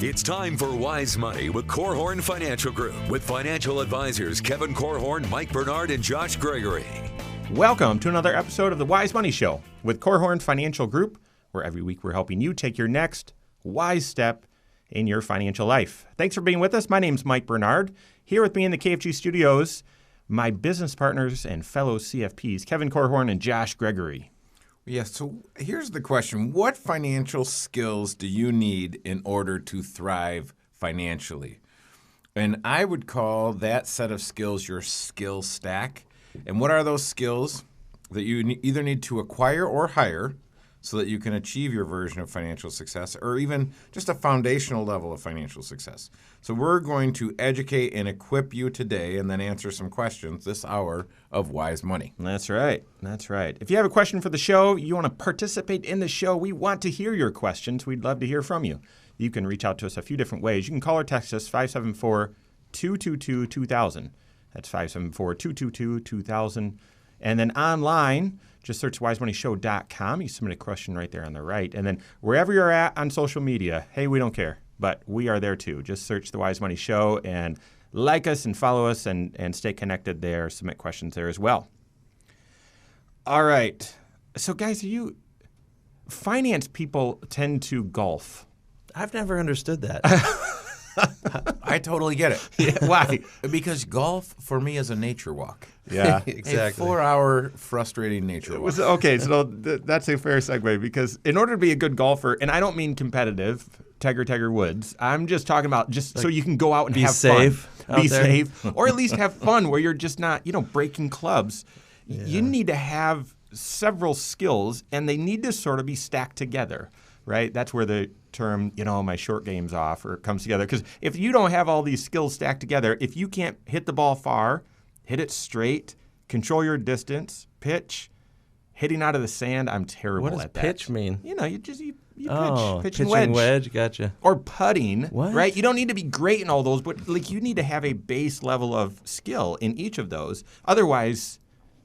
It's time for Wise Money with Korhorn Financial Group with financial advisors Kevin Korhorn, Mike Bernard, and Josh Gregory. Welcome to another episode of the Wise Money Show with Korhorn Financial Group, where every week we're helping you take your next wise step in your financial life. Thanks for being with us. My name's Mike Bernard. Here with me in the KFG studios, my business partners and fellow CFPs, Kevin Korhorn and Josh Gregory. Yes, so here's the question. What financial skills do you need in order to thrive financially? And I would call that set of skills your skill stack. And what are those skills that you either need to acquire or hire so that you can achieve your version of financial success, or even just a foundational level of financial success? So we're going to educate and equip you today and then answer some questions this hour of Wise Money. That's right. That's right. If you have a question for the show, you want to participate in the show, we want to hear your questions. We'd love to hear from you. You can reach out to us a few different ways. You can call or text us 574-222-2000. That's 574-222-2000. And then online, just search wisemoneyshow.com. You submit a question right there on the right. And then wherever you're at on social media, hey, we don't care, but we are there too. Just search the Wise Money Show and like us and follow us and stay connected there. Submit questions there as well. All right. So guys, finance people tend to golf. I've never understood that. I totally get it. Yeah, why? Because golf, for me, is a nature walk. Yeah, exactly. A 4-hour frustrating nature walk. Okay, so that's a fair segue, because in order to be a good golfer, and I don't mean competitive, Tiger Woods, I'm just talking about so you can go out and have safe fun. Be safe, or at least have fun where you're just not, breaking clubs. Yeah. You need to have several skills, and they need to sort of be stacked together, right? That's where the term, my short game's off, or comes together. Because if you don't have all these skills stacked together, if you can't hit the ball far, hit it straight, control your distance, pitch, hitting out of the sand, I'm terrible at that. What does pitch mean? You pitch pitching and wedge, gotcha. Or putting, what? Right? You don't need to be great in all those, but you need to have a base level of skill in each of those. Otherwise,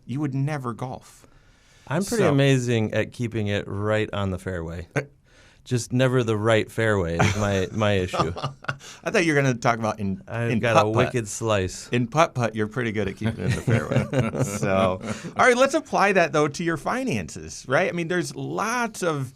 you would never golf. I'm pretty amazing at keeping it right on the fairway. Just never the right fairway is my issue. I thought you were going to talk about in I've got putt-putt. a wicked slice. In putt-putt, you're pretty good at keeping it in the fairway. So, all right, let's apply that, though, to your finances, right? I mean, there's lots of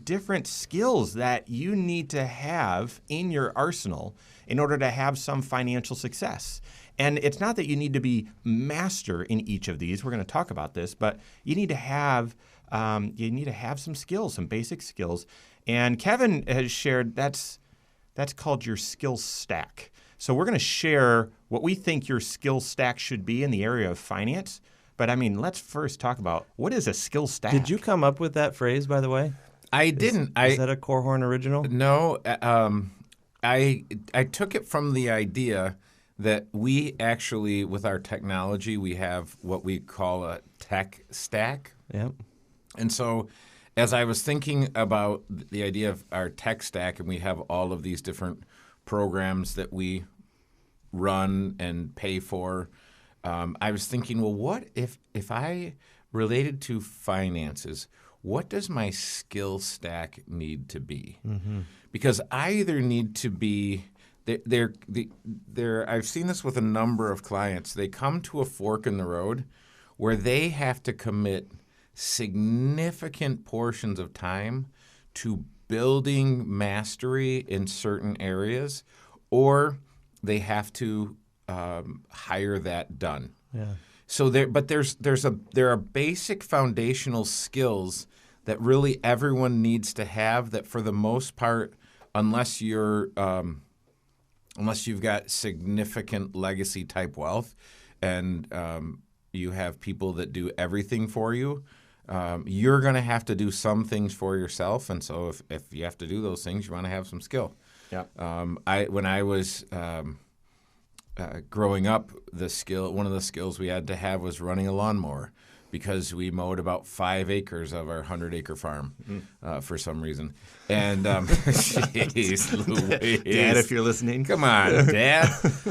different skills that you need to have in your arsenal in order to have some financial success. And it's not that you need to be master in each of these. We're going to talk about this, but you need to have some skills, some basic skills. And Kevin has shared that's called your skill stack. So we're going to share what we think your skill stack should be in the area of finance. But let's first talk about what is a skill stack. Did you come up with that phrase, by the way? I didn't. Is that a Korhorn original? No. I took it from the idea that we actually, with our technology, we have what we call a tech stack. Yep. And so as I was thinking about the idea of our tech stack, and we have all of these different programs that we run and pay for, I was thinking, well, what if I related to finances, what does my skill stack need to be? Mm-hmm. Because I either need to be I've seen this with a number of clients. They come to a fork in the road where they have to commit significant portions of time to building mastery in certain areas, or they have to hire that done. Yeah. So there are basic foundational skills that really everyone needs to have. That for the most part, unless you've got significant legacy type wealth, and you have people that do everything for you, you're going to have to do some things for yourself. And so if you have to do those things, you want to have some skill. Yeah. When I was growing up, one of the skills we had to have was running a lawnmower, because we mowed about 5 acres of our 100-acre farm for some reason. And jeez Louise. Dad, if you're listening. Come on, Dad.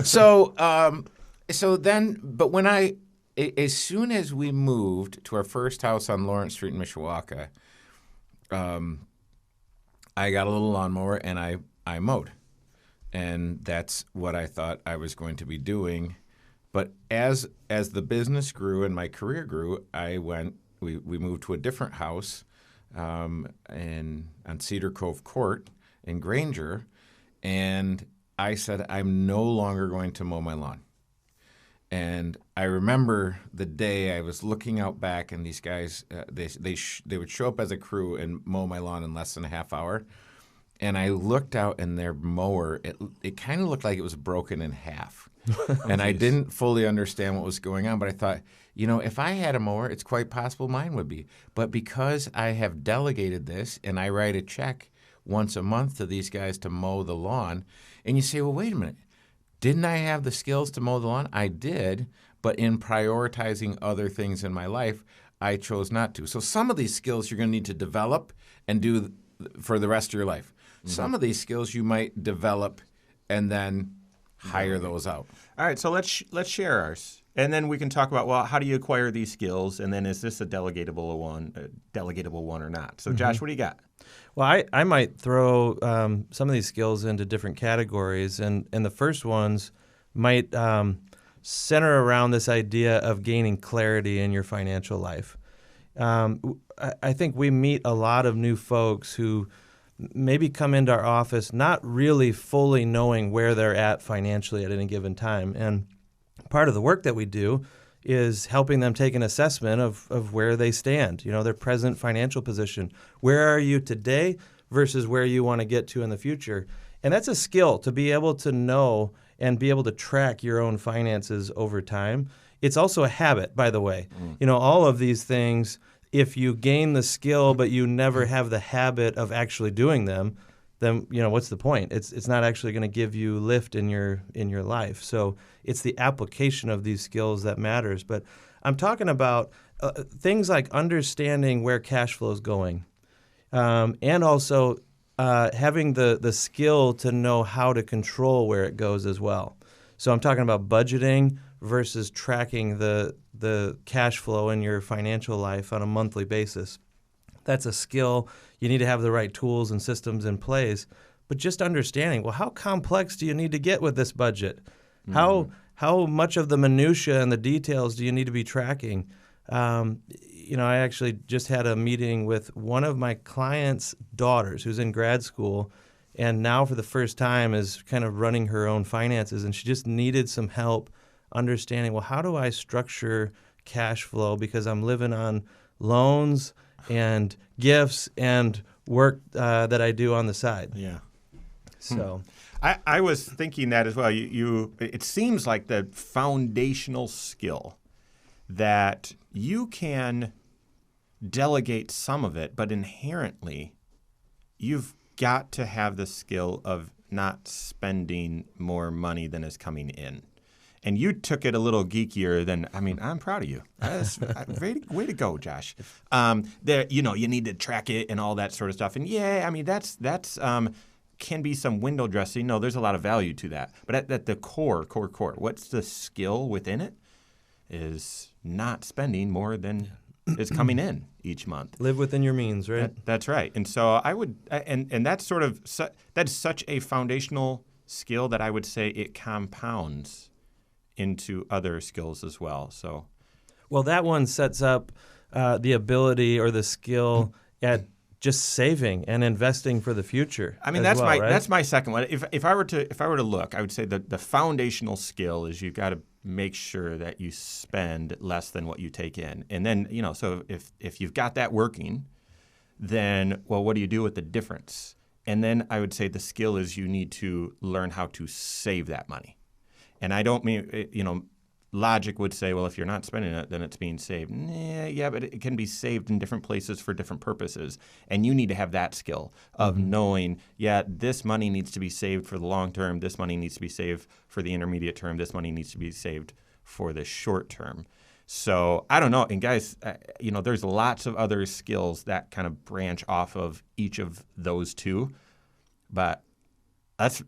So then, but as soon as we moved to our first house on Lawrence Street in Mishawaka, I got a little lawnmower and I mowed. and that's what I thought I was going to be doing. But as the business grew and my career grew, we moved to a different house on Cedar Cove Court in Granger, and I said, I'm no longer going to mow my lawn. And I remember the day I was looking out back, and these guys, they would show up as a crew and mow my lawn in less than a half hour. And I looked out, and their mower, it kind of looked like it was broken in half. And I didn't fully understand what was going on, but I thought, if I had a mower, it's quite possible mine would be. But because I have delegated this, and I write a check once a month to these guys to mow the lawn, and you say, well, wait a minute. Didn't I have the skills to mow the lawn? I did, but in prioritizing other things in my life, I chose not to. So some of these skills you're going to need to develop and do for the rest of your life. Mm-hmm. Some of these skills you might develop and then hire those out. All right, so let's share ours, and then we can talk about, well, how do you acquire these skills, and then is this a delegatable one or not? So, Josh, what do you got? Well, I might throw some of these skills into different categories, and the first ones might center around this idea of gaining clarity in your financial life. I think we meet a lot of new folks who maybe come into our office not really fully knowing where they're at financially at any given time. And part of the work that we do is helping them take an assessment of where they stand, their present financial position. Where are you today versus where you want to get to in the future? And that's a skill, to be able to know and be able to track your own finances over time. It's also a habit, by the way. All of these things, if you gain the skill but you never have the habit of actually doing them, then what's the point? It's not actually going to give you lift in your life. So it's the application of these skills that matters. But I'm talking about things like understanding where cash flow is going, and also having the skill to know how to control where it goes as well. So I'm talking about budgeting versus tracking the cash flow in your financial life on a monthly basis. That's a skill. You need to have the right tools and systems in place. But just understanding, well, how complex do you need to get with this budget? Mm-hmm. How much of the minutia and the details do you need to be tracking? I actually just had a meeting with one of my clients' daughters who's in grad school, and now for the first time is kind of running her own finances, and she just needed some help understanding, well, how do I structure cash flow, because I'm living on loans and gifts and work that I do on the side. Yeah. So I was thinking that as well. It seems like the foundational skill that you can delegate some of it, but inherently you've got to have the skill of not spending more money than is coming in. And you took it a little geekier than, I'm proud of you. Way to go, Josh. You need to track it and all that sort of stuff. And that's can be some window dressing. No, there's a lot of value to that. But at the core, what's the skill within it is not spending more than is coming in each month. Live within your means, right? That's right. And so I would, and that's that's such a foundational skill that I would say it compounds into other skills as well. So, well, that one sets up the ability or the skill at just saving and investing for the future. That's my second one. If I were to look, I would say that the foundational skill is you've got to make sure that you spend less than what you take in, and then so if you've got that working, then what do you do with the difference? And then I would say the skill is you need to learn how to save that money. And I don't mean, logic would say, well, if you're not spending it, then it's being saved. Yeah, but it can be saved in different places for different purposes. And you need to have that skill of knowing, this money needs to be saved for the long term. This money needs to be saved for the intermediate term. This money needs to be saved for the short term. So I don't know. And guys, there's lots of other skills that kind of branch off of each of those two. But that's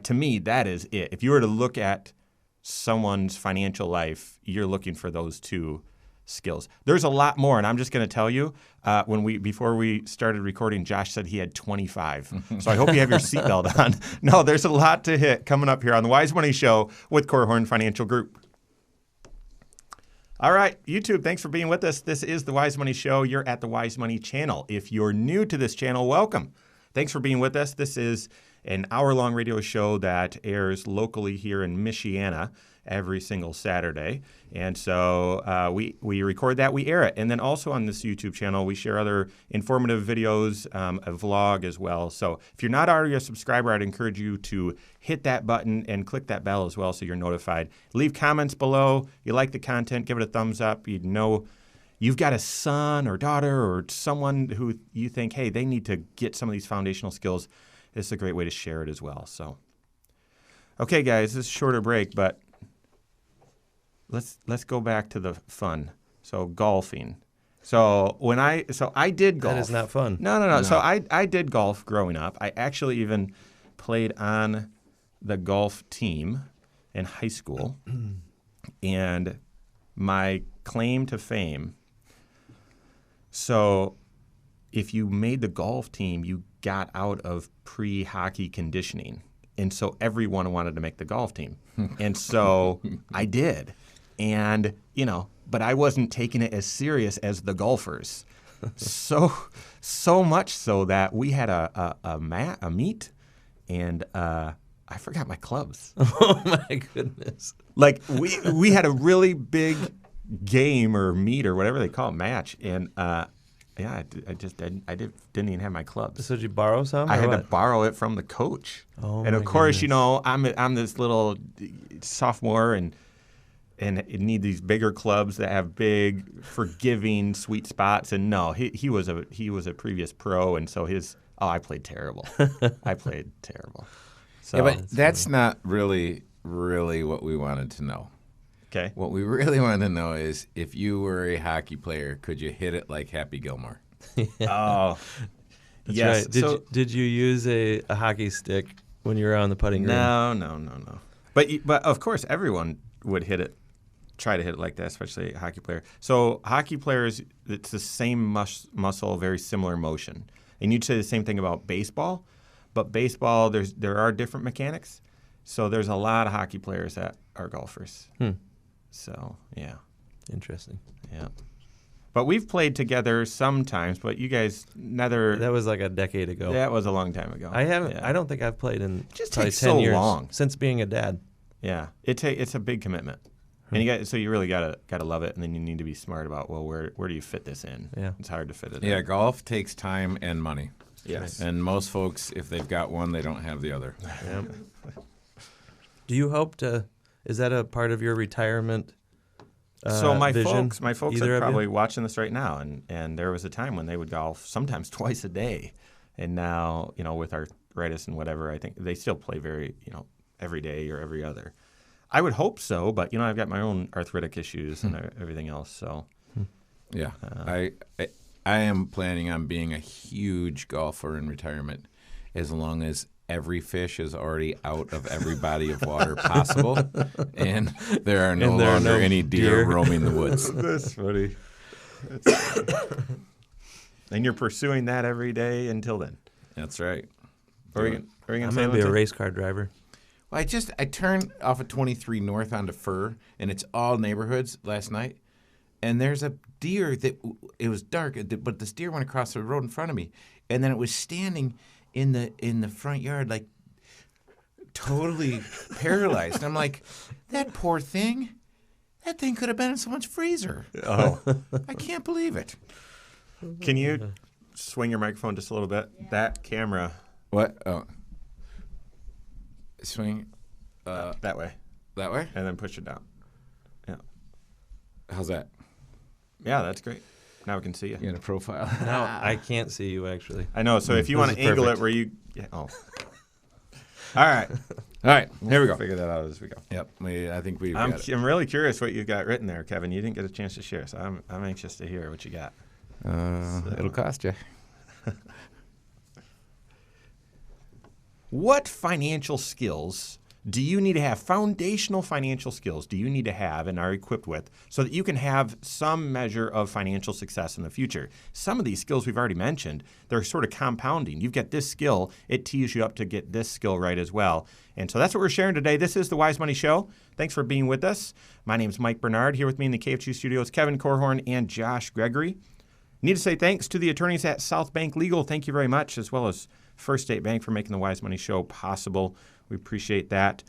to me, that is it. If you were to look at someone's financial life, you're looking for those two skills. There's a lot more, and I'm just going to tell you. Before we started recording, Josh said he had 25. So I hope you have your seatbelt on. No, there's a lot to hit coming up here on the Wise Money Show with Korhorn Financial Group. All right, YouTube, thanks for being with us. This is the Wise Money Show. You're at the Wise Money channel. If you're new to this channel, welcome. Thanks for being with us. This is an hour-long radio show that airs locally here in Michiana every single Saturday. And so we record that, we air it. And then also on this YouTube channel, we share other informative videos, a vlog as well. So if you're not already a subscriber, I'd encourage you to hit that button and click that bell as well so you're notified. Leave comments below. You like the content, give it a thumbs up. You know you've got a son or daughter or someone who you think, hey, they need to get some of these foundational skills. This is a great way to share it as well. So, okay, guys, this is a shorter break, but let's go back to the fun. So golfing. So I did golf. That is not fun. No. So I did golf growing up. I actually even played on the golf team in high school. And my claim to fame, so if you made the golf team, you got out of pre-hockey conditioning. And so everyone wanted to make the golf team. And so I did. And, but I wasn't taking it as serious as the golfers. So much so that we had a meet, and I forgot my clubs. Oh, my goodness. Like, we had a really big game or meet or whatever they call it, match. And, I didn't even have my clubs. So did you borrow some? I had to borrow it from the coach. Oh, and of course, I'm this little sophomore and need these bigger clubs that have big, forgiving, sweet spots. And no, he was a previous pro, and so I played terrible. I played terrible. So, yeah, but that's not really what we wanted to know. Okay. What we really wanted to know is if you were a hockey player, could you hit it like Happy Gilmore? Oh, That's yes. right. Did you use a hockey stick when you were on the putting green? No. But of course, everyone would try to hit it like that, especially a hockey player. So hockey players, it's the same muscle, very similar motion. And you'd say the same thing about baseball, but baseball, there are different mechanics. So there's a lot of hockey players that are golfers. So, yeah. Interesting. Yeah. But we've played together sometimes, but you guys neither. That was like a decade ago. That was a long time ago. I haven't. Yeah. I don't think I've played in just probably takes 10 so years long. since being a dad. Yeah. It's a big commitment. And you really gotta love it, and then you need to be smart about, well, where do you fit this in? Yeah. It's hard to fit it Yeah, in. golf takes time and money. Yes. And most folks, if they've got one, they don't have the other. Yep. Do you hope to? Is that a part of your retirement? So my vision? folks Either are of you? probably watching this right now, and there was a time when they would golf sometimes twice a day, and now with arthritis and whatever, I think they still play very every day or every other. I would hope so, but I've got my own arthritic issues and everything else. So Yeah, I am planning on being a huge golfer in retirement, as long as every fish is already out of every body of water possible, and there are no longer any deer roaming the woods. That's funny. And you're pursuing that every day until then. That's right. Are we gonna I'm say gonna be a Lindsay? race car driver. Well, I turned off of 23 north onto Fur, and it's all neighborhoods last night. And there's a deer it was dark, but this deer went across the road in front of me, and then it was standing in the front yard, like totally paralyzed. And I'm like, that poor thing. That thing could have been in someone's freezer. Oh, I can't believe it. can you swing your microphone just a little bit? That camera. What? Oh. Swing That way, that way? and then push it down. Yeah. How's that? Yeah, that's great. Now we can see you. You got a profile? No, I can't see you actually. I know. So if you This want to is angle perfect. it where you, All right. All right, here we go. Figure that out as we go. Yep, I think we've I'm got it. really curious what you got written there, Kevin. You didn't get a chance to share, so I'm anxious to hear what you got. It'll cost you. What financial skills do you need to have foundational financial skills do you need to have and are equipped with so that you can have some measure of financial success in the future? Some of these skills we've already mentioned, they're sort of compounding. You've got this skill, it tees you up to get this skill right as well. And so that's what we're sharing today. This is the Wise Money Show. Thanks for being with us. My name is Mike Bernard. Here with me in the KFG studios, Kevin Korhorn and Josh Gregory. Need to say thanks to the attorneys at South Bank Legal. Thank you very much, as well as First State Bank for making the Wise Money Show possible. We appreciate that.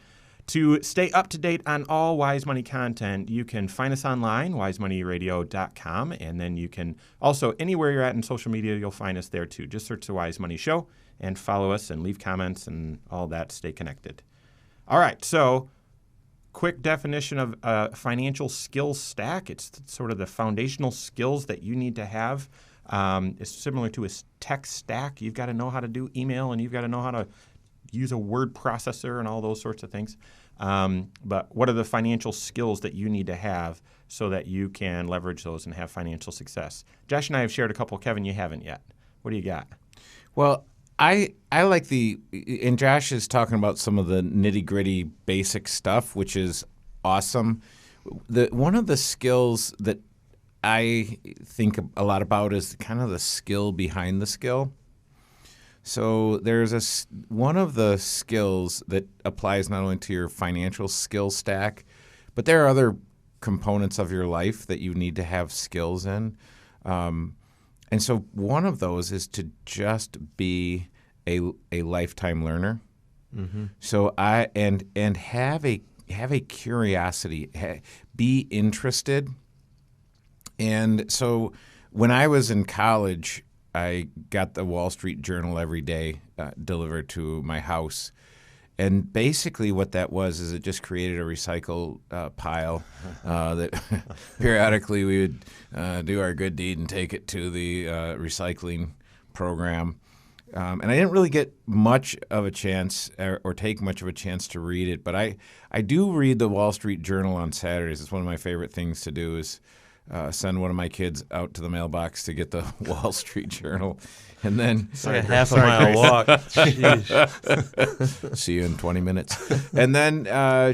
To stay up to date on all Wise Money content, you can find us online, wisemoneyradio.com, and then you can also, anywhere you're at in social media, you'll find us there too. Just search the Wise Money Show and follow us and leave comments and all that. Stay connected. All right, so quick definition of a financial skills stack. It's sort of the foundational skills that you need to have. It's similar to a tech stack. You've got to know how to do email, and you've got to know how to use a word processor and all those sorts of things. But what are the financial skills that you need to have so that you can leverage those and have financial success? Josh and I have shared a couple. Kevin, you haven't yet. What do you got? Well, I like and Josh is talking about some of the nitty-gritty basic stuff, which is awesome. One of the skills that I think a lot about is kind of the skill behind the skill. So there's one of the skills that applies not only to your financial skill stack, but there are other components of your life that you need to have skills in. And so one of those is to just be a lifetime learner. Mm-hmm. So and have a curiosity, be interested. And so when I was in college, I got the Wall Street Journal every day delivered to my house. And basically what that was is it just created a recycle pile that periodically we would do our good deed and take it to the recycling program. And I didn't really get much of a chance or take much of a chance to read it. But I do read the Wall Street Journal on Saturdays. It's one of my favorite things to do is send one of my kids out to the mailbox to get the Wall Street Journal. And then it's like a half a mile walk. See you in 20 minutes. And then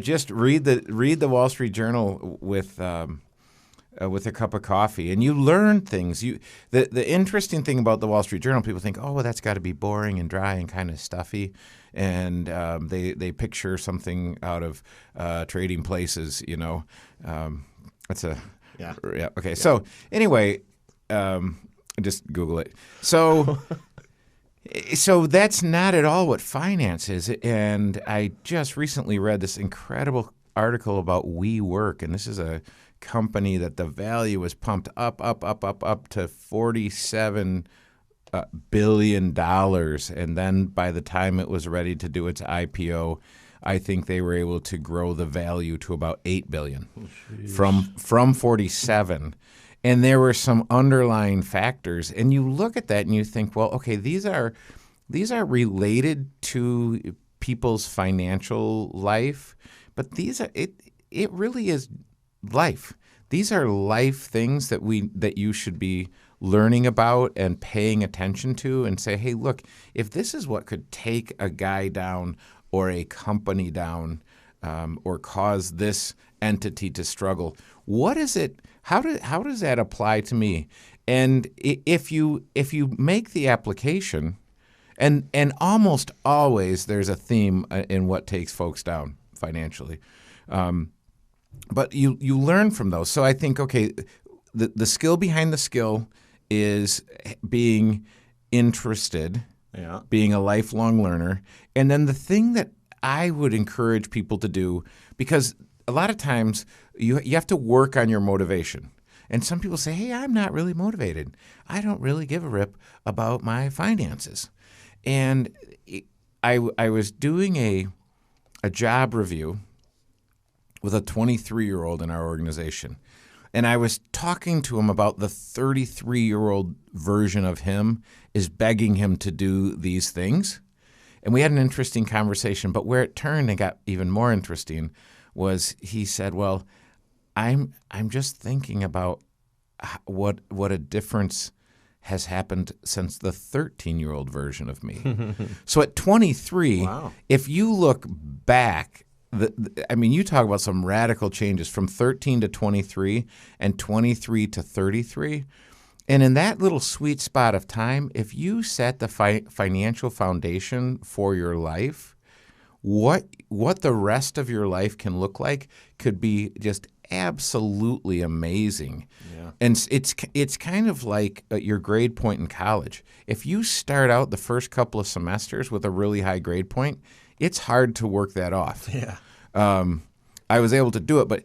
just read the Wall Street Journal with a cup of coffee, and you learn things. The interesting thing about the Wall Street Journal, people think, oh, well, that's got to be boring and dry and kind of stuffy, and they picture something out of Trading Places, you know. That's a yeah. Okay. Yeah. So anyway, just Google it. So that's not at all what finance is. And I just recently read this incredible article about WeWork, and this is a company that the value was pumped up to $47 billion. And then by the time it was ready to do its IPO, I think they were able to grow the value to about $8 billion from 47. And there were some underlying factors. And you look at that and you think, well, okay, these are related to people's financial life, but it really is life. These are life things that you should be learning about and paying attention to and say, hey, look, if this is what could take a guy down or a company down or cause this entity to struggle, what is it? How does that apply to me? And if you make the application, and almost always there's a theme in what takes folks down financially. But you learn from those. So I think, okay, the skill behind the skill is being interested, being a lifelong learner. And then the thing that I would encourage people to do, because a lot of times you have to work on your motivation. And some people say, hey, I'm not really motivated. I don't really give a rip about my finances. And I was doing a job review with a 23-year-old in our organization. And I was talking to him about the 33-year-old version of him is begging him to do these things. And we had an interesting conversation. But where it turned and got even more interesting was he said, well, I'm just thinking about what a difference has happened since the 13-year-old version of me. So at 23, wow. If you look back I mean, you talk about some radical changes from 13 to 23 and 23 to 33. And in that little sweet spot of time, if you set the financial foundation for your life, what the rest of your life can look like could be just absolutely amazing. Yeah. And it's kind of like your grade point in college. If you start out the first couple of semesters with a really high grade point, it's hard to work that off. Yeah. I was able to do it, but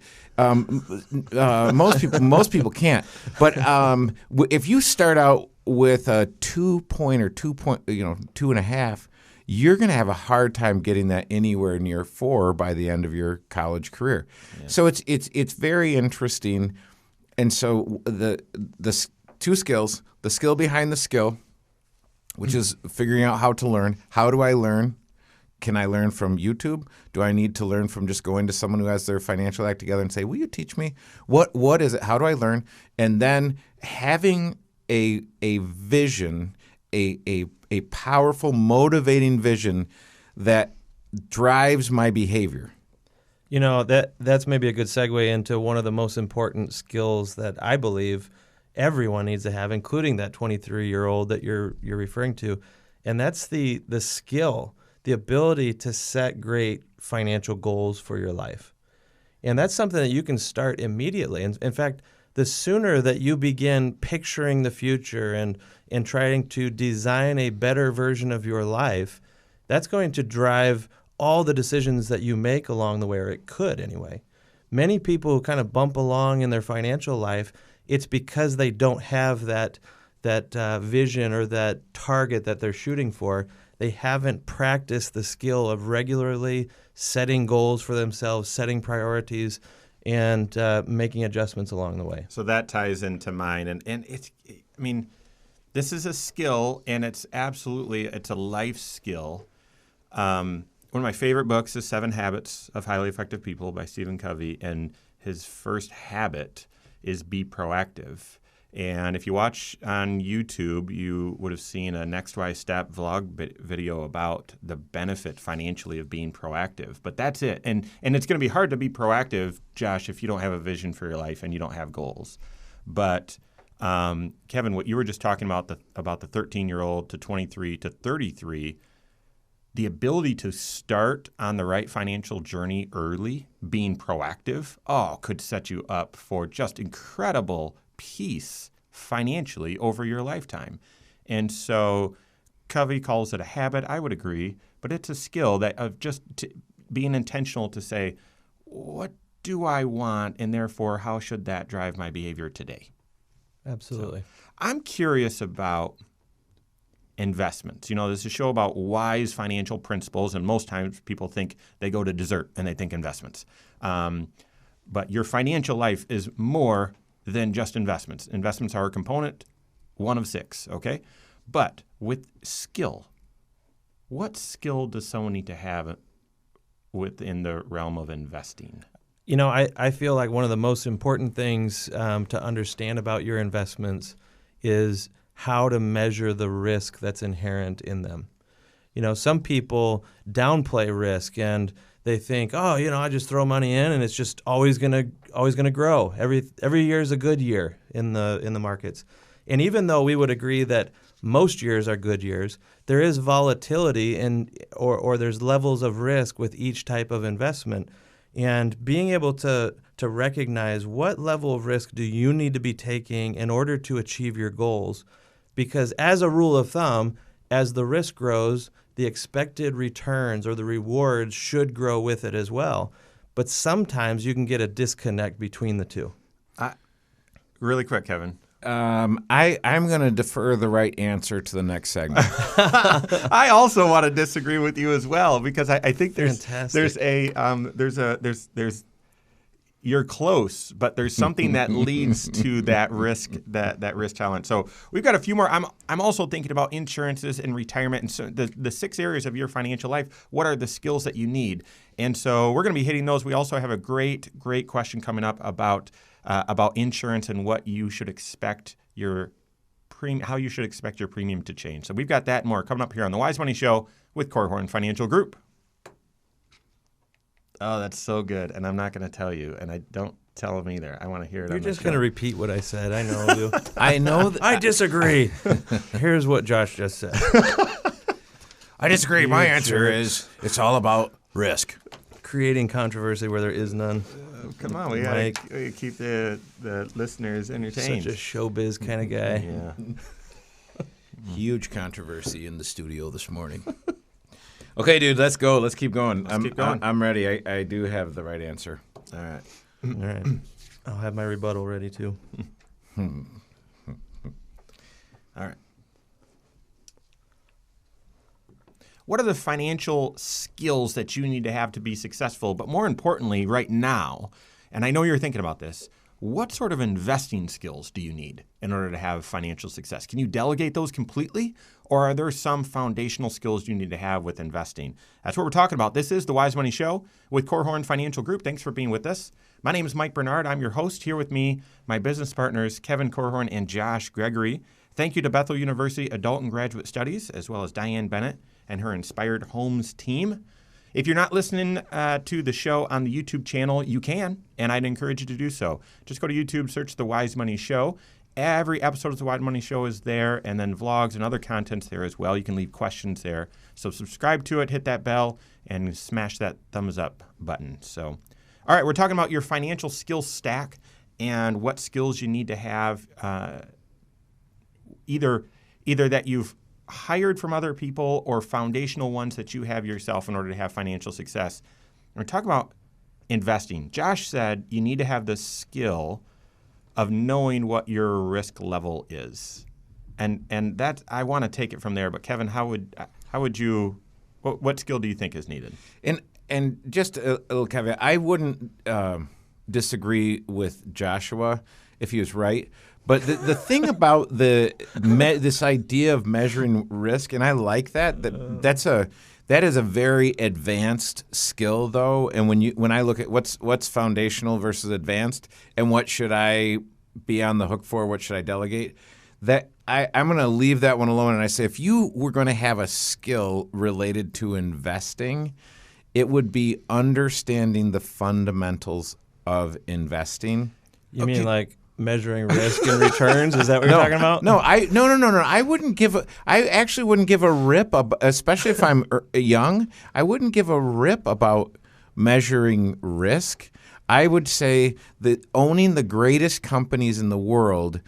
most people can't. But if you start out with a 2 point or 2.5, you're going to have a hard time getting that anywhere near 4 by the end of your college career. Yeah. So it's very interesting. And so the two skills: the skill behind the skill, which is figuring out how to learn. How do I learn? Can I learn from YouTube? Do I need to learn from just going to someone who has their financial act together and say, will you teach me? What is it? How do I learn? And then having a vision, a powerful, motivating vision that drives my behavior. You know, that's maybe a good segue into one of the most important skills that I believe everyone needs to have, including that 23-year-old that you're referring to, and that's the skill, the ability to set great financial goals for your life. And that's something that you can start immediately. And in fact, the sooner that you begin picturing the future and trying to design a better version of your life, that's going to drive all the decisions that you make along the way, or it could anyway. Many people who kind of bump along in their financial life, it's because they don't have that vision or that target that they're shooting for. They haven't practiced the skill of regularly setting goals for themselves, setting priorities, and making adjustments along the way. So that ties into mine. And it's, I mean, this is a skill, and it's a life skill. One of my favorite books is 7 Habits of Highly Effective People by Stephen Covey, and his first habit is be proactive. And if you watch on YouTube, you would have seen a Next Wise Step vlog video about the benefit financially of being proactive. But that's it. And it's going to be hard to be proactive, Josh, if you don't have a vision for your life and you don't have goals. But Kevin, what you were just talking about the 13-year-old to 23 to 33, the ability to start on the right financial journey early, being proactive, could set you up for just incredible peace financially over your lifetime. And so Covey calls it a habit. I would agree, but it's a skill that of just being intentional to say, what do I want, and therefore how should that drive my behavior today? Absolutely. So, I'm curious about investments. You know, this is a show about wise financial principles, and most times people think they go to dessert and they think investments. But your financial life is more than just investments. Investments are a component, one of 6, okay? But with skill, what skill does someone need to have within the realm of investing? You know, I feel like one of the most important things to understand about your investments is how to measure the risk that's inherent in them. You know, some people downplay risk and they think, I just throw money in and it's just always gonna grow. Every year is a good year in the markets. And even though we would agree that most years are good years, there is volatility or there's levels of risk with each type of investment. And being able to recognize what level of risk do you need to be taking in order to achieve your goals. Because as a rule of thumb, as the risk grows, the expected returns or the rewards should grow with it as well. But sometimes you can get a disconnect between the two. Really quick, Kevin. I'm going to defer the right answer to the next segment. I also want to disagree with you as well, because I think there's you're close, but there's something that leads to that risk challenge. So we've got a few more. I'm also thinking about insurances and retirement, and so the 6 areas of your financial life. What are the skills that you need? And so we're going to be hitting those. We also have a great question coming up about insurance and what you should expect how you should expect your premium to change. So we've got that and more coming up here on the Wise Money Show with Korhorn Financial Group. Oh, that's so good. And I'm not going to tell you. And I don't tell them either. I want to hear it. You're on the just going to show. repeat what I said. I know you. I know. I disagree. Here's what Josh just said. I disagree. My answer is it's all about risk. Creating controversy where there is none. Come on, we got to keep the listeners entertained. Such a showbiz kind of guy. Yeah. Huge controversy in the studio this morning. Okay, dude, let's go. Let's keep going. Keep going. I'm ready. I do have the right answer. All right. All right. I'll have my rebuttal ready too. All right. What are the financial skills that you need to have to be successful? But more importantly, right now, and I know you're thinking about this, what sort of investing skills do you need in order to have financial success? Can you delegate those completely? Or are there some foundational skills you need to have with investing? That's what we're talking about. This is the Wise Money Show with Korhorn Financial Group. Thanks for being with us. My name is Mike Bernard. I'm your host. Here with me, my business partners, Kevin Korhorn and Josh Gregory. Thank you to Bethel University Adult and Graduate Studies, as well as Diane Bennett and her Inspired Homes team. If you're not listening to the show on the YouTube channel, you can, and I'd encourage you to do so. Just go to YouTube, search The Wise Money Show. Every episode of The Wise Money Show is there, and then vlogs and other content's there as well. You can leave questions there. So subscribe to it, hit that bell, and smash that thumbs up button. So, all right, we're talking about your financial skills stack and what skills you need to have, either that you've hired from other people or foundational ones that you have yourself in order to have financial success. We're talking about investing. Josh said you need to have the skill of knowing what your risk level is. And that I want to take it from there, but Kevin, how would you what skill do you think is needed? And just a little caveat, I wouldn't disagree with Joshua if he was right. But the thing about this idea of measuring risk, and I like that is a very advanced skill, though. And when I look at what's foundational versus advanced, and what should I be on the hook for, what should I delegate, that I'm going to leave that one alone. And I say, if you were going to have a skill related to investing, it would be understanding the fundamentals of investing. You mean like measuring risk and returns? Is that what you're talking about? No. I actually wouldn't give a rip, especially if I'm young. I wouldn't give a rip about measuring risk. I would say that owning the greatest companies in the world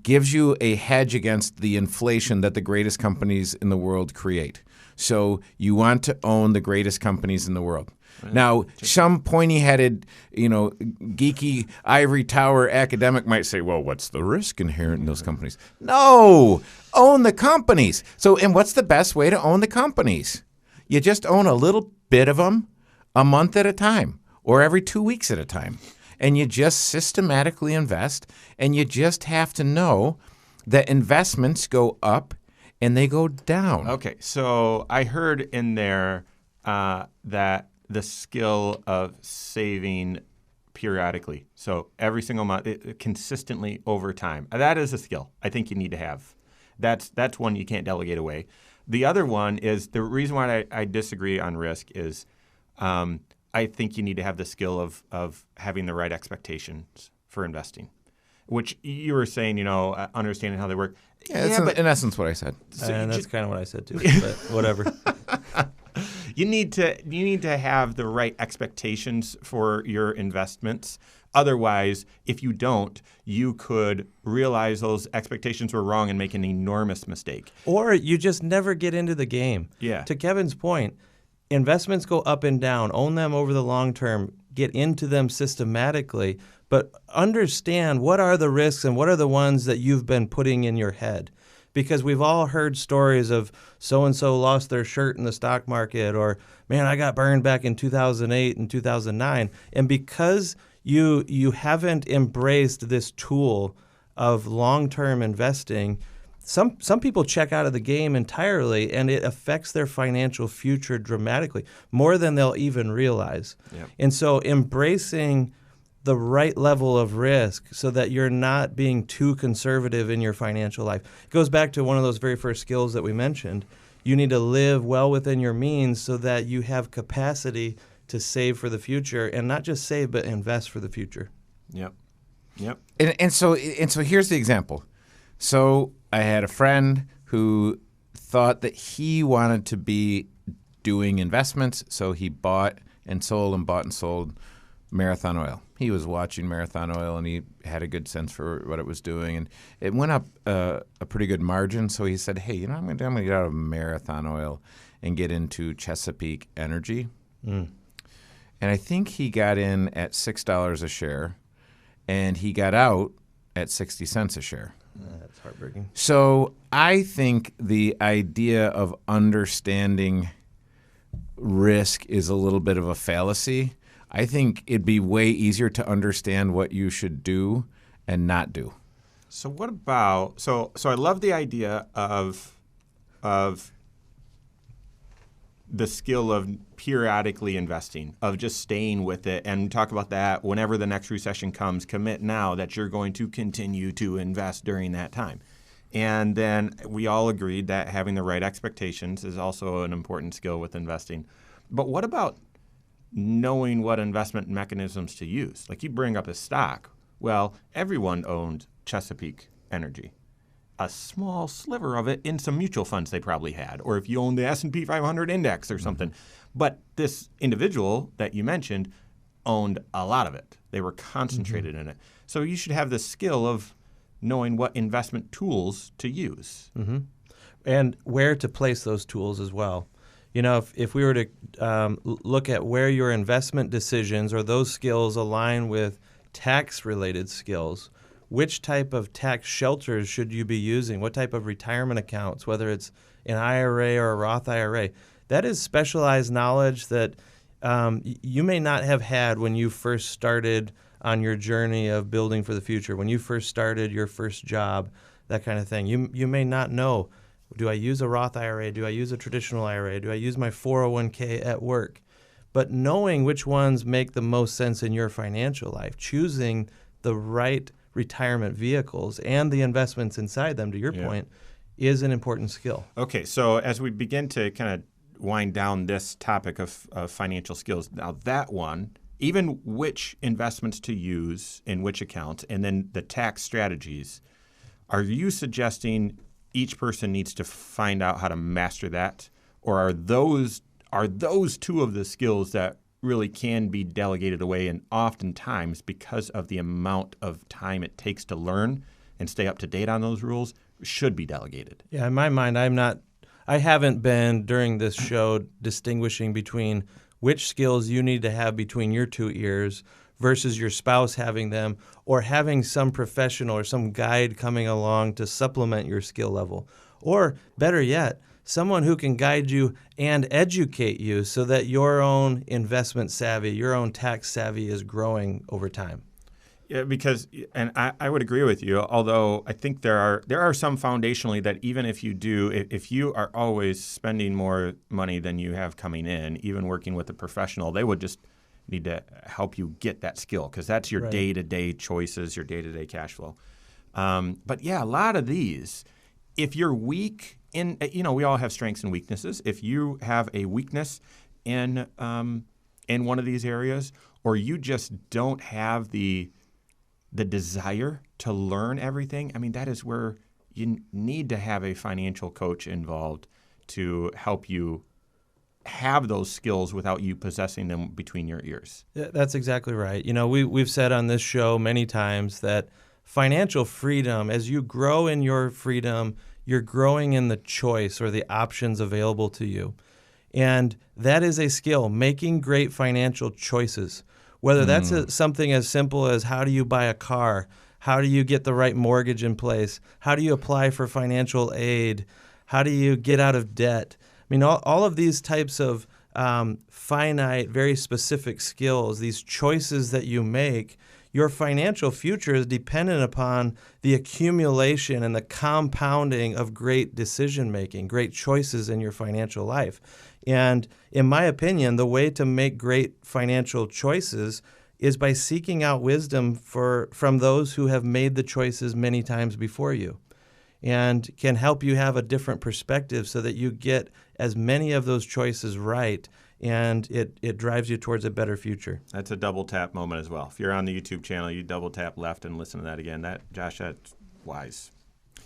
gives you a hedge against the inflation that the greatest companies in the world create. So you want to own the greatest companies in the world. Now, some pointy-headed, geeky ivory tower academic might say, well, what's the risk inherent in those companies? No! Own the companies. So, and what's the best way to own the companies? You just own a little bit of them a month at a time or every 2 weeks at a time. And you just systematically invest, and you just have to know that investments go up and they go down. Okay, so I heard in there that the skill of saving periodically. So every single month, consistently over time. That is a skill I think you need to have. That's one you can't delegate away. The other one is, the reason why I disagree on risk is I think you need to have the skill of having the right expectations for investing, which you were saying, understanding how they work. Yeah, that's in essence what I said. And that's kind of what I said too, but whatever. You need to have the right expectations for your investments. Otherwise, if you don't, you could realize those expectations were wrong and make an enormous mistake. Or you just never get into the game. Yeah. To Kevin's point, investments go up and down. Own them over the long term. Get into them systematically, but understand what are the risks and what are the ones that you've been putting in your head. Because we've all heard stories of so-and-so lost their shirt in the stock market, or, man, I got burned back in 2008 and 2009. And because you haven't embraced this tool of long-term investing, some people check out of the game entirely, and it affects their financial future dramatically, more than they'll even realize. Yep. And so embracing the right level of risk so that you're not being too conservative in your financial life. It goes back to one of those very first skills that we mentioned. You need to live well within your means so that you have capacity to save for the future, and not just save, but invest for the future. Yep. Yep. And so here's the example. So I had a friend who thought that he wanted to be doing investments, so he bought and sold Marathon Oil. He was watching Marathon Oil, and he had a good sense for what it was doing, and it went up a pretty good margin. So he said, "Hey, I'm going to get out of Marathon Oil and get into Chesapeake Energy." And I think he got in at $6 a share, and he got out at 60 cents a share. That's heartbreaking. So I think the idea of understanding risk is a little bit of a fallacy. I think it'd be way easier to understand what you should do and not do. So what about so I love the idea of the skill of periodically investing, of just staying with it, and talk about that whenever the next recession comes. Commit now that you're going to continue to invest during that time. And then we all agreed that having the right expectations is also an important skill with investing. But what about knowing what investment mechanisms to use? Like you bring up a stock. Well, everyone owned Chesapeake Energy. A small sliver of it in some mutual funds they probably had, or if you own the S&P 500 index or something. But this individual that you mentioned owned a lot of it. They were concentrated in it. So you should have the skill of knowing what investment tools to use. And where to place those tools as well. You know, if we were to look at where your investment decisions or those skills align with tax-related skills, which type of tax shelters should you be using? What type of retirement accounts, whether it's an IRA or a Roth IRA? That is specialized knowledge that you may not have had when you first started on your journey of building for the future, when you first started your first job, that kind of thing. You may not know, do I use a Roth IRA? Do I use a traditional IRA? Do I use my 401k at work? But knowing which ones make the most sense in your financial life, choosing the right retirement vehicles and the investments inside them, to your point, is an important skill. Okay, so as we begin to kind of wind down this topic of financial skills, now that one, even which investments to use in which accounts, and then the tax strategies, are you suggesting each person needs to find out how to master that? Or are those two of the skills that really can be delegated away, and oftentimes because of the amount of time it takes to learn and stay up to date on those rules, should be delegated? Yeah, in my mind, I haven't been during this show distinguishing between which skills you need to have between your two ears versus your spouse having them, or having some professional or some guide coming along to supplement your skill level. Or better yet, someone who can guide you and educate you so that your own investment savvy, your own tax savvy is growing over time. Yeah, because, and I would agree with you, although I think there are some foundationally that even if you are always spending more money than you have coming in, even working with a professional, they would just need to help you get that skill, because that's your day-to-day choices, your day-to-day cash flow. But yeah, a lot of these, if you're weak in, we all have strengths and weaknesses. If you have a weakness in one of these areas, or you just don't have the desire to learn everything, I mean, that is where you need to have a financial coach involved to help you have those skills without you possessing them between your ears. Yeah, that's exactly right. You know, we've said on this show many times that financial freedom, as you grow in your freedom, you're growing in the choice or the options available to you. And that is a skill, making great financial choices. Whether that's something as simple as how do you buy a car, how do you get the right mortgage in place, how do you apply for financial aid, how do you get out of debt. I mean, all of these types of finite, very specific skills, these choices that you make, your financial future is dependent upon the accumulation and the compounding of great decision-making, great choices in your financial life. And in my opinion, the way to make great financial choices is by seeking out wisdom from those who have made the choices many times before you, and can help you have a different perspective so that you get as many of those choices right and it drives you towards a better future. That's a double tap moment as well. If you're on the YouTube channel, you double tap left and listen to that again. Josh, that's wise.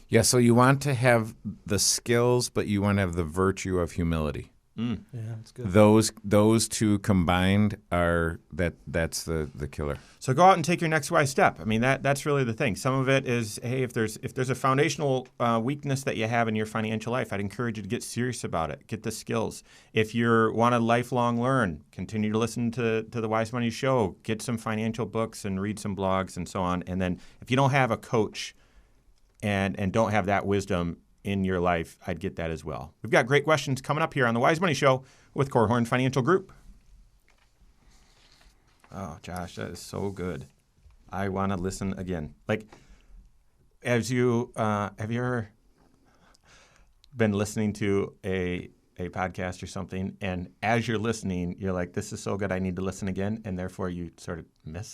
Yeah, so you want to have the skills, but you want to have the virtue of humility. Yeah, that's good. Those two combined that's the killer. So go out and take your next wise step. I mean, that's really the thing. Some of it is, hey, if there's a foundational weakness that you have in your financial life, I'd encourage you to get serious about it. Get the skills. If you want to lifelong learn, continue to listen to the Wise Money Show. Get some financial books and read some blogs and so on. And then if you don't have a coach and don't have that wisdom in your life, I'd get that as well. We've got great questions coming up here on the Wise Money Show with Korhorn Financial Group. Oh, Josh, that is so good. I want to listen again. Like, have you ever been listening to a podcast or something, and as you're listening, you're like, this is so good, I need to listen again, and therefore you sort of miss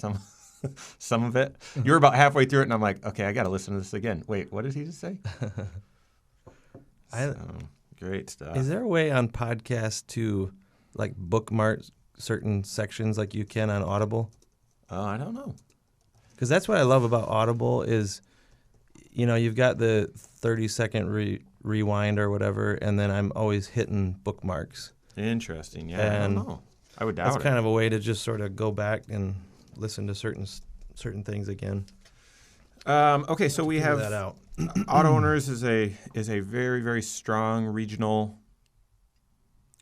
some of it? You're about halfway through it, and I'm like, okay, I got to listen to this again. Wait, what did he just say? Great stuff. Is there a way on podcasts to like bookmark certain sections like you can on Audible? Oh, I don't know. Because that's what I love about Audible is, you've got the 30-second rewind or whatever, and then I'm always hitting bookmarks. Interesting. Yeah, I don't know. I would doubt That's it. kind of a way to just sort of go back and listen to certain things again. Okay, so we have that out. Auto Owners is a very, very strong regional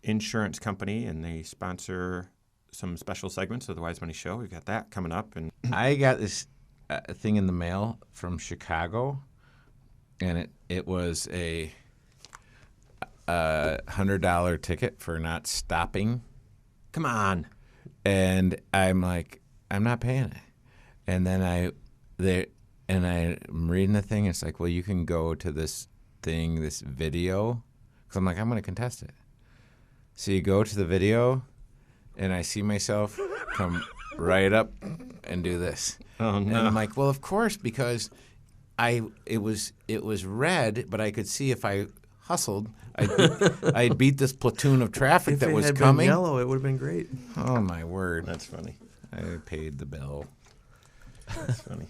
insurance company, and they sponsor some special segments of the Wise Money Show. We've got that coming up. And I got this thing in the mail from Chicago, and it was a $100 ticket for not stopping. come on. And I'm like, I'm not paying it. And then I'm reading the thing. It's like, well, you can go to this thing, this video. Because I'm like, I'm going to contest it. So you go to the video, and I see myself come right up and do this. Oh, no. And I'm like, well, of course, because it was red, but I could see if I hustled, I'd beat this platoon of traffic that was If it had coming. been yellow, it would have been great. Oh, my word. That's funny. I paid the bill. That's funny.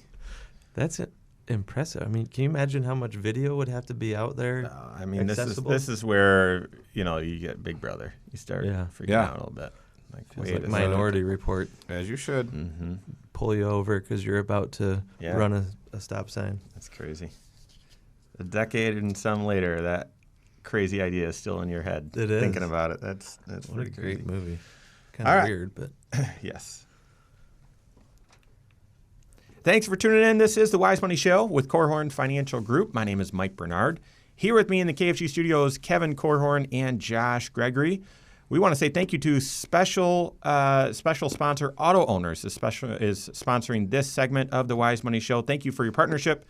That's impressive. I mean, can you imagine how much video would have to be out there? I mean, accessible? this is where, you get Big Brother. You start freaking Yeah. out a little bit. Like, It's wait like a Minority Report. As you should. Mm-hmm. Pull you over because you're about to Yeah. run a stop sign. That's crazy. A decade and some later, that crazy idea is still in your head. It is. Thinking about it. That's What a pretty great crazy. movie. Kind All of right. weird, but Yes. Thanks for tuning in. This is the Wise Money Show with Korhorn Financial Group. My name is Mike Bernard. Here with me in the KFG studios, Kevin Korhorn and Josh Gregory. We want to say thank you to special sponsor Auto Owners is sponsoring this segment of the Wise Money Show. Thank you for your partnership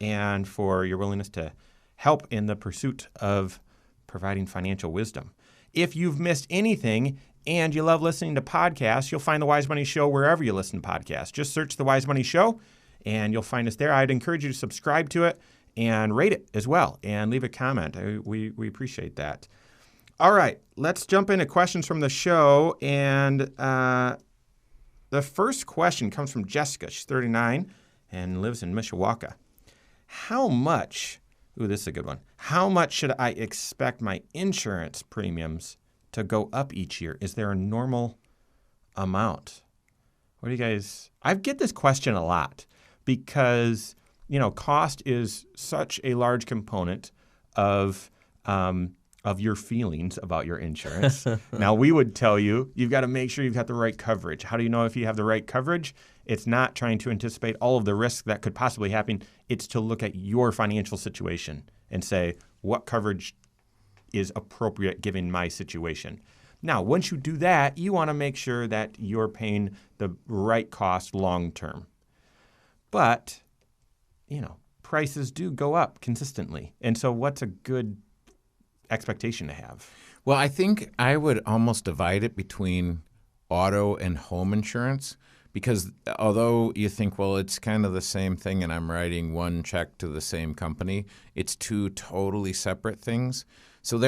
and for your willingness to help in the pursuit of providing financial wisdom. If you've missed anything and you love listening to podcasts, you'll find the Wise Money Show wherever you listen to podcasts. Just search the Wise Money Show and you'll find us there. I'd encourage you to subscribe to it and rate it as well and leave a comment. We appreciate that. All right, let's jump into questions from the show. And the first question comes from Jessica. She's 39 and lives in Mishawaka. How much this is a good one. How much should I expect my insurance premiums to go up each year? Is there a normal amount? What do you guys... I get this question a lot because, cost is such a large component of your feelings about your insurance. Now, we would tell you, you've got to make sure you've got the right coverage. How do you know if you have the right coverage? It's not trying to anticipate all of the risks that could possibly happen. It's to look at your financial situation and say, what coverage is appropriate given my situation? Now, once you do that, you want to make sure that you're paying the right cost long term. But, prices do go up consistently. And so what's a good expectation to have? Well, I think I would almost divide it between auto and home insurance because although you think, well, it's kind of the same thing and I'm writing one check to the same company, it's two totally separate things. So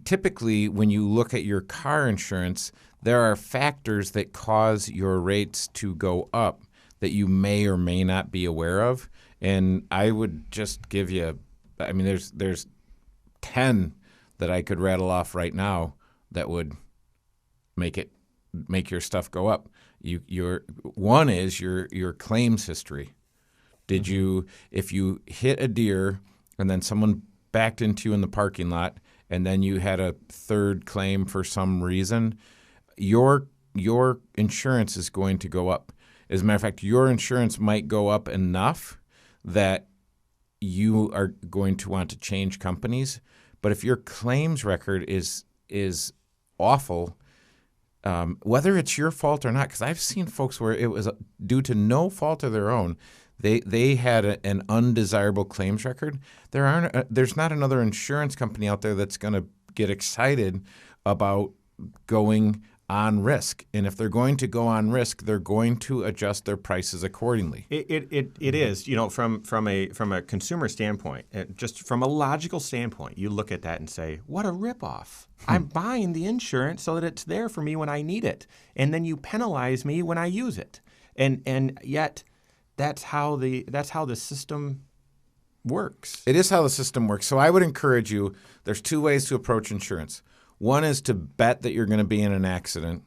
typically, when you look at your car insurance, there are factors that cause your rates to go up that you may or may not be aware of. And I would just give you, I mean, there's 10 that I could rattle off right now that would make your stuff go up. Your one is your claims history. Did you, if you hit a deer and then someone backed into you in the parking lot, and then you had a third claim for some reason, your insurance is going to go up. As a matter of fact, your insurance might go up enough that you are going to want to change companies. But if your claims record is awful, whether it's your fault or not, because I've seen folks where it was due to no fault of their own, they had an undesirable claims record. There's not another insurance company out there that's going to get excited about going on risk. And if they're going to go on risk, they're going to adjust their prices accordingly. It is, from a consumer standpoint, just from a logical standpoint, you look at that and say, what a ripoff. I'm buying the insurance so that it's there for me when I need it. And then you penalize me when I use it. And yet that's how the system works. It is how the system works. So I would encourage you, there's two ways to approach insurance. One is to bet that you're going to be in an accident,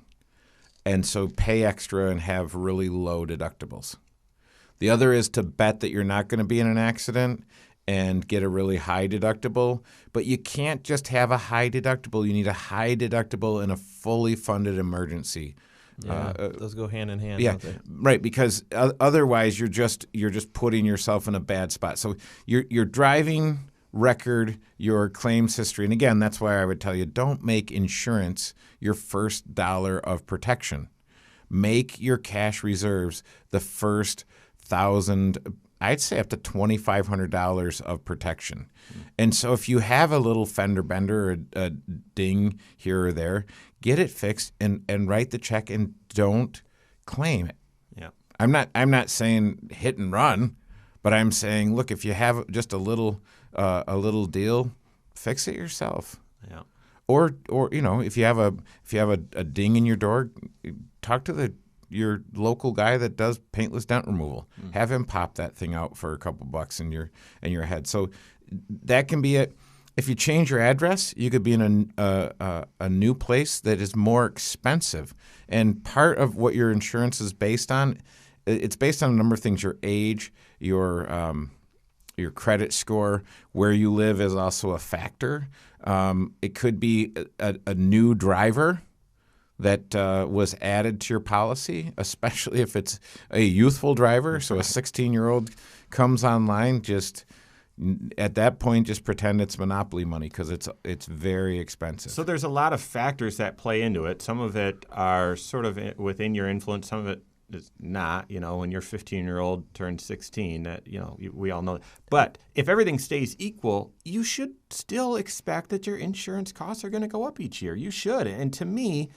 and so pay extra and have really low deductibles. The other is to bet that you're not going to be in an accident and get a really high deductible. But you can't just have a high deductible. You need a high deductible and a fully funded emergency. Yeah, those go hand in hand. Yeah, don't they? right. Because otherwise, you're just putting yourself in a bad spot. So your driving record, your claims history, and again, that's why I would tell you, don't make insurance your first dollar of protection. Make your cash reserves the first $1,000, I'd say up to $2,500 of protection. And so if you have a little fender bender or a ding here or there, get it fixed and write the check and don't claim it. Yeah. I'm not saying hit and run, but I'm saying, look, if you have just a little deal, fix it yourself. Yeah. Or if you have a ding in your door, talk to your local guy that does paintless dent removal. Have him pop that thing out for a couple bucks in your head. So that can be it. If you change your address, you could be in a new place that is more expensive. And part of what your insurance is based on, it's based on a number of things. Your age, your credit score, where you live is also a factor. It could be a new driver that was added to your policy, especially if it's a youthful driver. So a 16-year-old comes online, just at that point, just pretend it's monopoly money because it's very expensive. So there's a lot of factors that play into it. Some of it are sort of within your influence. Some of it is not. When your 15-year-old turns 16, we all know that. But if everything stays equal, you should still expect that your insurance costs are going to go up each year. You should. And to me,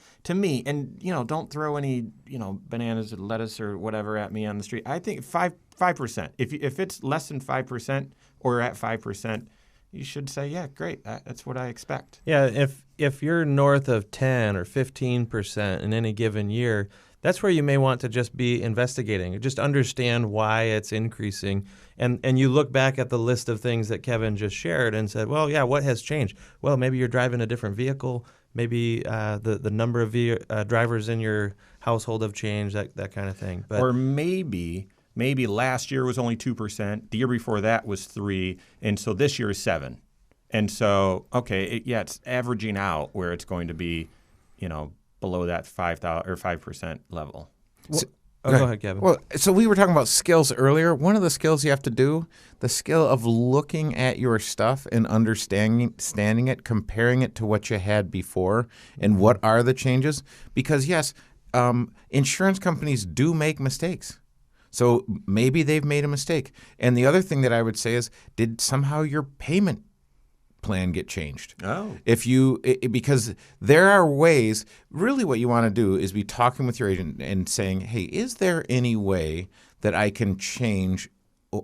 and don't throw any bananas or lettuce or whatever at me on the street. I think 5%. If it's less than 5% or at 5%, you should say, yeah, great. That's what I expect. Yeah, if you're north of 10 or 15% in any given year, that's where you may want to just be investigating, just understand why it's increasing. And you look back at the list of things that Kevin just shared and said, well, yeah, what has changed? Well, maybe you're driving a different vehicle. Maybe the number of drivers in your household have changed, that kind of thing. Or maybe last year was only 2%. The year before that was 3%. And so this year is 7%. And so, okay, it's averaging out where it's going to be, below that 5% level. Go ahead, Kevin. Well, so we were talking about skills earlier. One of the skills you have to do, the skill of looking at your stuff and understanding it, comparing it to what you had before, and what are the changes. Because, yes, insurance companies do make mistakes. So maybe they've made a mistake. And the other thing that I would say is, did somehow your payment plan get changed? Oh. Because there are ways, really what you want to do is be talking with your agent and saying, hey, is there any way that I can change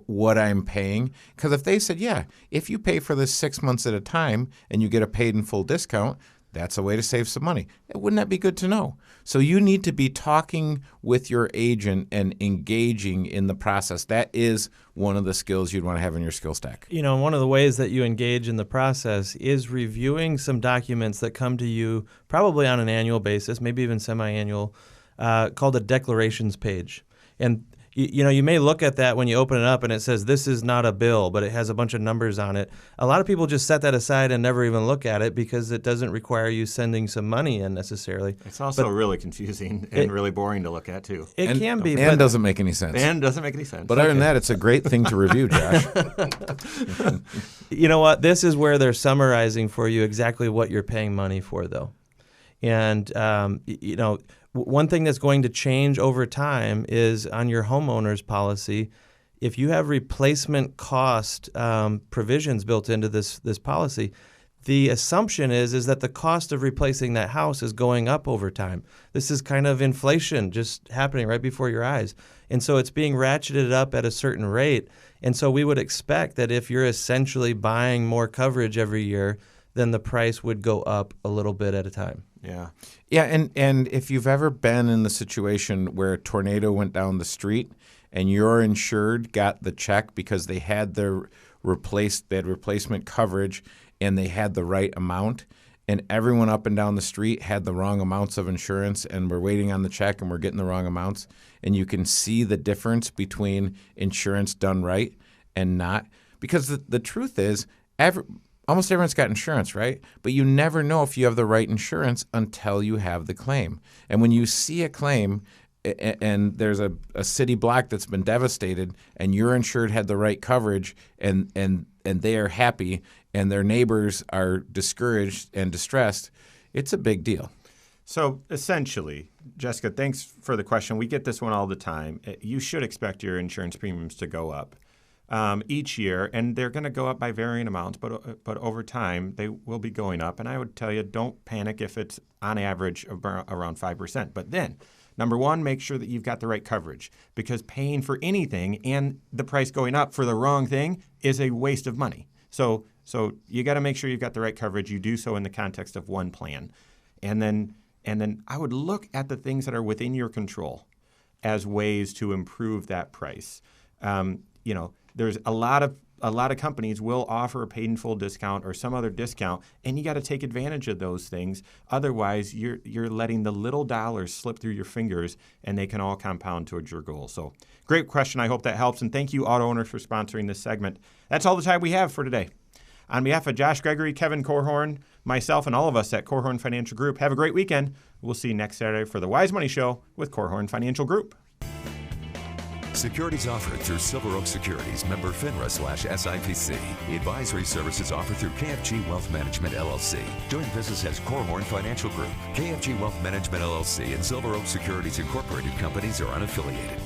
what I'm paying? Because if they said, yeah, if you pay for this 6 months at a time and you get a paid in full discount, that's a way to save some money. Wouldn't that be good to know? So you need to be talking with your agent and engaging in the process. That is one of the skills you'd want to have in your skill stack. One of the ways that you engage in the process is reviewing some documents that come to you probably on an annual basis, maybe even semi-annual, called a declarations page. And you may look at that when you open it up and it says this is not a bill, but it has a bunch of numbers on it. A lot of people just set that aside and never even look at it because it doesn't require you sending some money in necessarily. It's also really confusing and really boring to look at too. It can be. And doesn't make any sense. And doesn't make any sense. But other than that, it's a great thing to review, Josh. You know what? This is where they're summarizing for you exactly what you're paying money for, though. And, one thing that's going to change over time is on your homeowner's policy. If you have replacement cost provisions built into this policy, the assumption is that the cost of replacing that house is going up over time. This is kind of inflation just happening right before your eyes. And so it's being ratcheted up at a certain rate. And so we would expect that if you're essentially buying more coverage every year, then the price would go up a little bit at a time. Yeah. Yeah, and if you've ever been in the situation where a tornado went down the street and your insured got the check because they had replacement coverage and they had the right amount, and everyone up and down the street had the wrong amounts of insurance and we're waiting on the check and we're getting the wrong amounts, and you can see the difference between insurance done right and not. Because the truth is, almost everyone's got insurance, right? But you never know if you have the right insurance until you have the claim. And when you see a claim and there's a city block that's been devastated and your insured had the right coverage and they are happy and their neighbors are discouraged and distressed, it's a big deal. So essentially, Jessica, thanks for the question. We get this one all the time. You should expect your insurance premiums to go up each year, and they're going to go up by varying amounts, but over time they will be going up. And I would tell you, don't panic if it's on average around 5%. But then, number one, make sure that you've got the right coverage, because paying for anything and the price going up for the wrong thing is a waste of money. So you got to make sure you've got the right coverage. You do so in the context of one plan, and then I would look at the things that are within your control as ways to improve that price. There's a lot of companies will offer a paid in full discount or some other discount, and you got to take advantage of those things. Otherwise, you're letting the little dollars slip through your fingers, and they can all compound towards your goal. So, great question. I hope that helps, and thank you, auto owners, for sponsoring this segment. That's all the time we have for today. On behalf of Josh Gregory, Kevin Korhorn, myself, and all of us at Korhorn Financial Group, have a great weekend. We'll see you next Saturday for the Wise Money Show with Korhorn Financial Group. Securities offered through Silver Oak Securities, member FINRA/SIPC. Advisory services offered through KFG Wealth Management, LLC. Doing business as Korhorn Financial Group. KFG Wealth Management, LLC and Silver Oak Securities Incorporated companies are unaffiliated.